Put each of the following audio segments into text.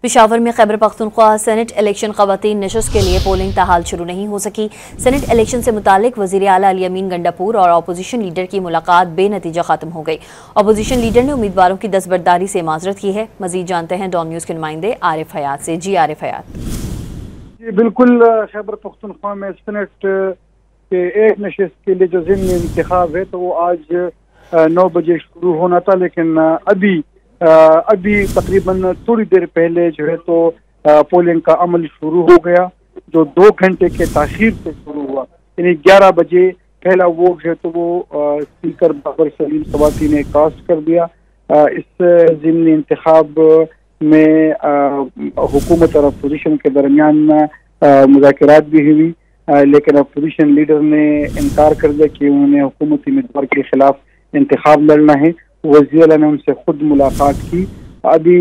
पेशावर में Khyber Pakhtunkhwa senate election ख़वातीन नशस्त के लिए पोलिंग ताहाल शुरू नहीं हो सकी। सेनेट इलेक्शन से मुतालिक वज़ीर आला अली अमीन गंडापुर और अपोजिशन लीडर की मुलाकात बेनतीजा खत्म हो गई। अपोजिशन लीडर ने उम्मीदवारों की दस्तबरदारी से माजरत की है। मजीद जानते हैं डॉन न्यूज़ के नुमाइंदे आरिफ हयात से। जी आरिफ हयात। जी बिल्कुल, खैबर पख्तूनख्वा में सेनेट के एक नशस्त के लिए जो ज़िमनी इंतखाब है तो वो आज 9 बजे शुरू होना था, लेकिन अभी तकरीबन थोड़ी देर पहले जो है तो पोलिंग का अमल शुरू हो गया, जो 2 घंटे के ताखीर से शुरू हुआ। यानी 11 बजे पहला वोट जो है तो वो स्पीकर बाबर सलीम सवाती ने कास्ट कर दिया। इस ज़िमनी इंतखाब में हुकूमत और अपोजिशन के दरमियान मुज़ाकरात भी हुई, लेकिन अपोजिशन लीडर ने इनकार कर दिया कि उन्होंने हुकूमती उम्मीदवार के खिलाफ इंतखाब लड़ना है। वज़ीर ने उनसे खुद मुलाकात की। अभी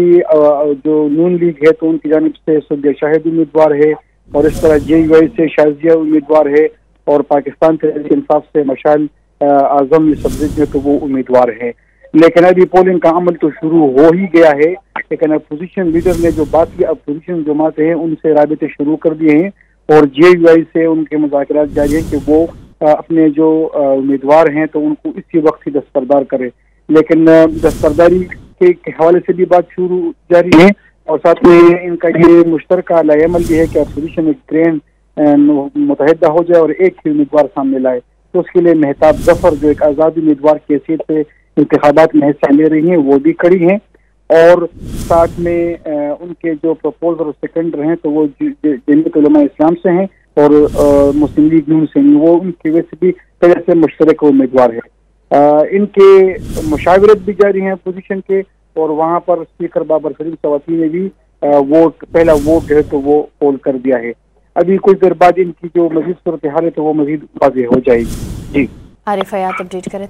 जो नून लीग है तो उनकी जानिब से सुदिया शाहिद उम्मीदवार है, और इस तरह JUI से शाजिया उम्मीदवार है, और पाकिस्तान तहरीक इंसाफ से मशाल आजम यूसुफ जो तो वो उम्मीदवार है। लेकिन अभी पोलिंग का अमल तो शुरू हो ही गया है, लेकिन अपोजिशन लीडर ने जो बाकी अपोजिशन जमातें हैं उनसे राबिते शुरू कर दिए हैं, और JUI से उनके मुज़ाकरात जारी है कि वो अपने जो उम्मीदवार हैं तो उनको इसी वक्त ही दस्तबरदार करे। लेकिन दस्तबरदारी के हवाले से भी बात शुरू जारी है, और साथ में इनका ये मुश्तरका लाएमल भी है कि अपोजिशन एक ट्रेन मुतहदा हो जाए और एक ही उम्मीदवार सामने लाए। तो उसके लिए मेहताब जफर जो एक आज़ाद उम्मीदवार की हैसियत से इंतखाबात में हिस्सा ले रही हैं वो भी खड़ी हैं, और साथ में उनके जो प्रपोजर सेकेंडर हैं तो वो जमीयत उलमा इस्लाम से हैं, और मुस्लिम लीग नून से नहीं, वो उनकी वजह से भी तरह से मुश्तरक उम्मीदवार है। इनके मुशावरत भी जारी हैं अपोजिशन के, और वहाँ पर स्पीकर बाबर सलीम सवाती ने भी पहला वोट है तो वो पोल कर दिया है। अभी कुछ देर बाद इनकी जो मजीद सूरत हाल है तो वो मजीद वाज़ेह हो जाएगी। जी आरिफ हयात अपडेट करें।